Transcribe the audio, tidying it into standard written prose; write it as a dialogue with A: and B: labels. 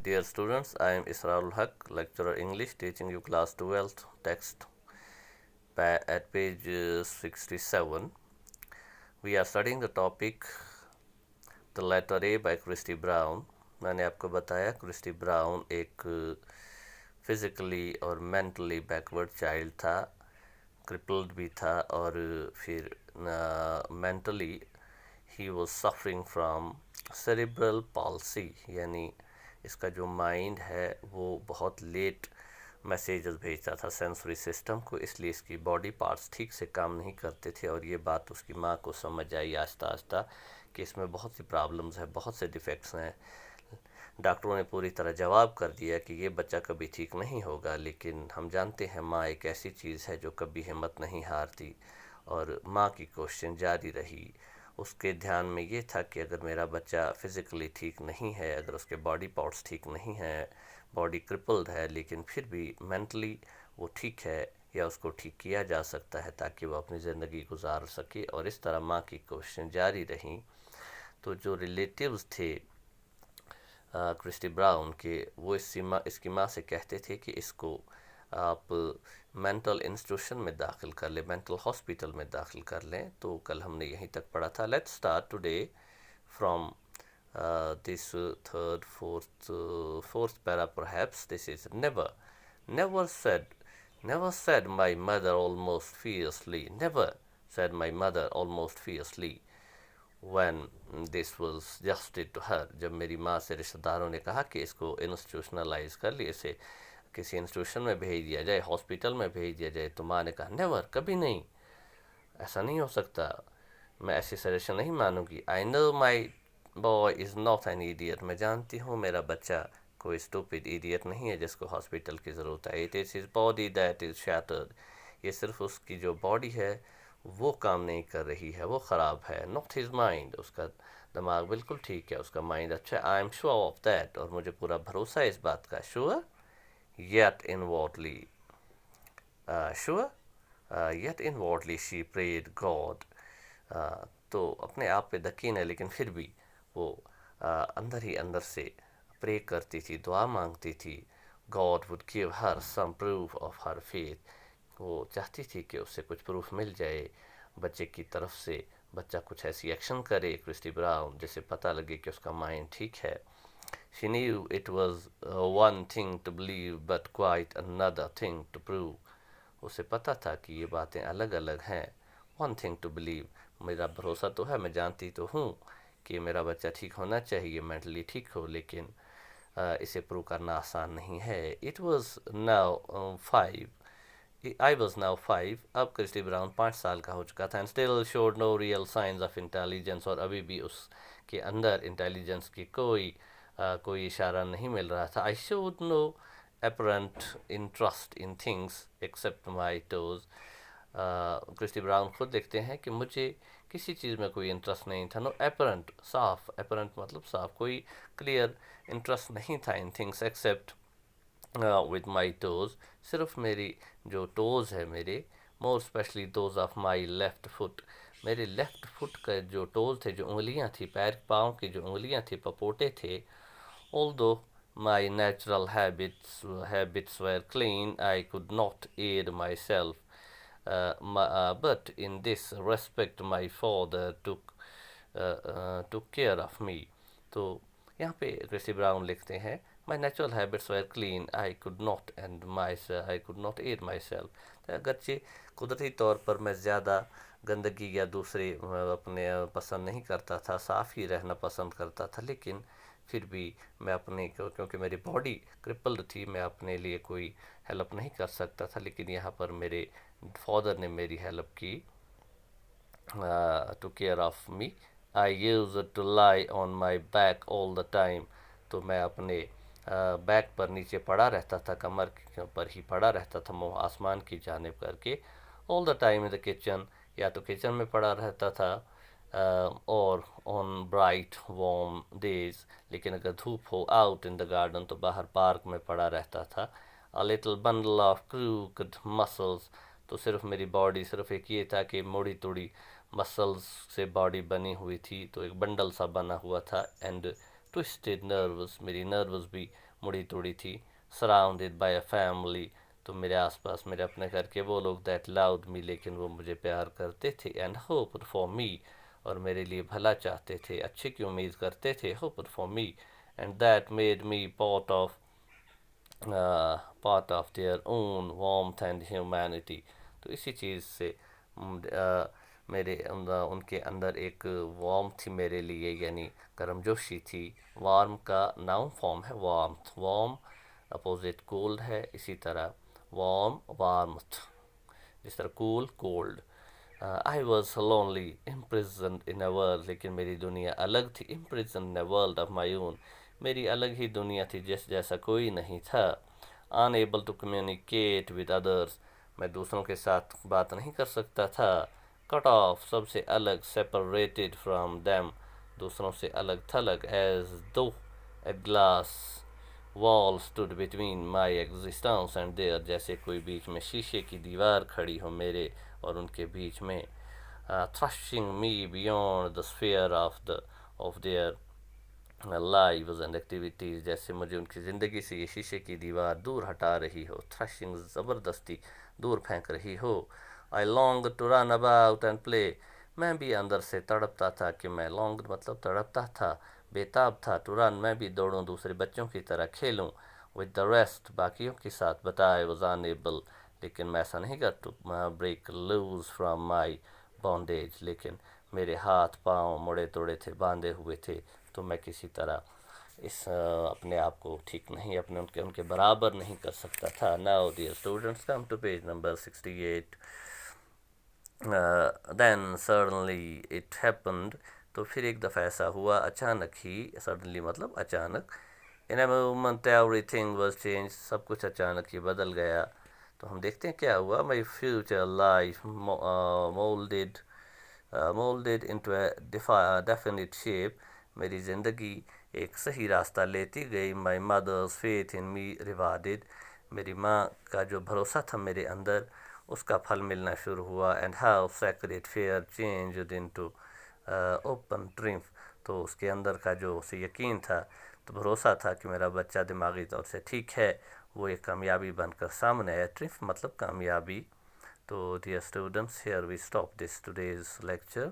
A: Dear students, I am Israrul Haq, lecturer English, teaching you class 12th text at page 67. We are studying the topic The Letter A by Christy Brown. मैंने आपको बताया Christie brown एक physically और mentally backward child था, crippled भी था और फिर mentally he was suffering from cerebral palsy, यानी इसका जो माइंड है वो बहुत लेट मैसेजेस भेजता था सेंसरी सिस्टम को, इसलिए इसकी बॉडी पार्ट्स ठीक से काम नहीं करते थे। और ये बात उसकी माँ को समझ आई आहिस्ता आहिस्ता कि इसमें बहुत सी प्रॉब्लम्स हैं, बहुत से डिफेक्ट्स हैं। डॉक्टरों ने पूरी तरह जवाब कर दिया कि ये बच्चा कभी ठीक नहीं होगा, लेकिन हम जानते हैं माँ एक ऐसी चीज़ है जो कभी हिम्मत नहीं हारती, और माँ की कोशिश जारी रही। उसके ध्यान में ये था कि अगर मेरा बच्चा फ़िज़िकली ठीक नहीं है, अगर उसके बॉडी पार्ट्स ठीक नहीं हैं, बॉडी क्रिपल्ड है, लेकिन फिर भी मेंटली वो ठीक है, या उसको ठीक किया जा सकता है ताकि वो अपनी ज़िंदगी गुजार सके। और इस तरह माँ की कोशिशें जारी रहीं। तो जो रिलेटिव्स थे क्रिस्टी ब्राउन के, वो इसकी माँ से कहते थे कि इसको आप मेंटल इंस्टीट्यूशन में दाखिल कर लें, मेंटल हॉस्पिटल में दाखिल कर लें। तो कल हमने यहीं तक पढ़ा था। Let's start today from this third, fourth para perhaps. This is never said my mother almost fiercely, never said my mother almost fiercely when this was suggested to her. जब मेरी माँ से रिश्तेदारों ने कहा कि इसको इंस्टीट्यूशनलाइज कर लिए, इसे किसी इंस्टीट्यूशन में भेज दिया जाए, हॉस्पिटल में भेज दिया जाए, तो माँ ने कहा नेवर, कभी नहीं, ऐसा नहीं हो सकता, मैं ऐसी सजेशन नहीं मानूंगी। I know my boy is not an idiot, मैं जानती हूँ मेरा बच्चा कोई स्टूपिड इडियट नहीं है जिसको हॉस्पिटल की ज़रूरत है। It is his body that is shattered, ये सिर्फ उसकी जो बॉडी है वो काम नहीं कर रही है, वो ख़राब है। नॉट हिज माइंड, उसका दिमाग बिल्कुल ठीक है, उसका माइंड अच्छा है। I am sure of that, और मुझे पूरा भरोसा है इस बात का। Sure yet inwardly, sure yet inwardly she prayed God. तो अपने आप पे यकीन है, लेकिन फिर भी वो अंदर ही अंदर से प्रे करती थी, दुआ मांगती थी। God would give her some proof of her faith, वो चाहती थी कि उससे कुछ प्रूफ मिल जाए बच्चे की तरफ से, बच्चा कुछ ऐसी एक्शन करे क्रिस्टी ब्राउन जिससे पता लगे कि उसका माइंड ठीक है। She knew it was one thing to believe but quite another thing to prove. उसे पता था कि ये बातें अलग अलग हैं। वन थिंग टू बिलीव, मेरा भरोसा तो है, मैं जानती तो हूँ कि मेरा बच्चा ठीक होना चाहिए, मेंटली ठीक हो, लेकिन इसे प्रूव करना आसान नहीं है। It was now 5, I was now 5, अब क्रिस्टी ब्राउन 5 साल का हो चुका था। And still showed no real science of intelligence, और अभी भी उसके अंदर इंटेलिजेंस की कोई इशारा नहीं मिल रहा था। I showed no apparent interest in things except my toes. Christy Brown खुद लिखते हैं कि मुझे किसी चीज़ में कोई इंटरेस्ट नहीं था। नो apparent, साफ, apparent मतलब साफ, कोई क्लियर इंटरेस्ट नहीं था in things except with my toes, सिर्फ मेरी जो टोज़ है मेरे, more especially those of my left foot, मेरे लेफ़्ट फुट का जो टोज़ थे, जो उंगलियां थी, पैर पाँव की जो उंगलियां थी, पपोटे थे। Although my natural habits were clean, I could not aid myself. But in this respect, my father took care of me. तो यहाँ पे क्रिस्टी ब्राउन लिखते हैं, My natural habits were clean, I could not aid myself. तो अगरचे कुदरती तौर पर मैं ज़्यादा गंदगी या दूसरे अपने पसंद नहीं करता था, साफ़ ही रहना पसंद करता था, लेकिन फिर भी मैं अपने, क्योंकि मेरी बॉडी क्रिपल्ड थी, मैं अपने लिए कोई हेल्प नहीं कर सकता था। लेकिन यहाँ पर मेरे फादर ने मेरी हेल्प की, to care of me. I used to lie on my back all the time, तो मैं अपने बैक पर नीचे पड़ा रहता था, कमर पर ही पड़ा रहता था, मुँह आसमान की जानिब करके। All the time in the kitchen, या तो किचन में पड़ा रहता था, और ऑन ब्राइट वार्म डेज, लेकिन अगर धूप हो आउट इन द गार्डन, तो बाहर पार्क में पड़ा रहता था। A little bundle of crooked muscles, तो सिर्फ मेरी बॉडी, सिर्फ एक ये था कि मुड़ी तुड़ी मसल्स से बॉडी बनी हुई थी, तो एक बंडल सा बना हुआ था। एंड ट्विस्टेड नर्व्स, मेरी नर्व्स भी मुड़ी तुड़ी थी. Surrounded by a family, तो मेरे आसपास मेरे अपने घर के वो लोग that loved me, लेकिन वो मुझे प्यार करते थे. And hoped for me, और मेरे लिए भला चाहते थे, अच्छे की उम्मीद करते थे. Hoped for me, and that made me part of their own warmth and humanity. तो इसी चीज़ से उनके अंदर एक वार्म थी मेरे लिए, यानी गर्मजोशी थी. वार्म का नाउन फॉर्म है वार्मथ. वार्म अपोजिट कोल्ड है, इसी तरह वार्म वार्मथ, जिस तरह cool cold. I was lonely imprisoned in a world, लेकिन मेरी दुनिया अलग थी. imprisoned in a world of my own, मेरी अलग ही दुनिया थी, जैसा कोई नहीं था. unable to communicate with others, मैं दूसरों के साथ बात नहीं कर सकता था. cut off, सबसे अलग. separated from them, दूसरों से अलग थलग. as though a glass wall stood between my existence and their, जैसे कोई बीच में शीशे की दीवार खड़ी हो मेरे और उनके बीच में. thrusting me beyond the sphere of their lives and activities, जैसे मुझे उनकी ज़िंदगी से ये शीशे की दीवार दूर हटा रही हो. thrusting, ज़बरदस्ती दूर फेंक रही हो. I longed to run about and play, मैं भी अंदर से तड़पता था कि मैं longed मतलब तड़पता था, बेताब था. to run, मैं भी दौड़ूं, दूसरे बच्चों की तरह खेलूं. with the rest, बाकियों के साथ. but I was unable, लेकिन मैं ऐसा नहीं कर break loose from my bondage, लेकिन मेरे हाथ पाँव मुड़े तोड़े थे, बांधे हुए थे, तो मैं किसी तरह इस अपने आप को ठीक नहीं, अपने उनके बराबर नहीं कर सकता था. Now dear students, come to page number 68. Then suddenly it happened, तो फिर एक दफ़ा ऐसा हुआ, अचानक ही. suddenly मतलब अचानक. in a moment everything was changed, सब कुछ अचानक ही बदल गया. तो हम देखते हैं क्या हुआ. my future life molded into a definite shape, मेरी ज़िंदगी एक सही रास्ता लेती गई. my mother's faith in me rewarded, मेरी माँ का जो भरोसा था मेरे अंदर, उसका फल मिलना शुरू हुआ. and how sacred fear changed into open triumph, तो उसके अंदर का जो उसे यकीन था, तो भरोसा था कि मेरा बच्चा दिमागी तौर से ठीक है, वो एक कामयाबी बनकर सामने है. ट्रिम्फ मतलब कामयाबी. तो dear students, here we stop this today's lecture.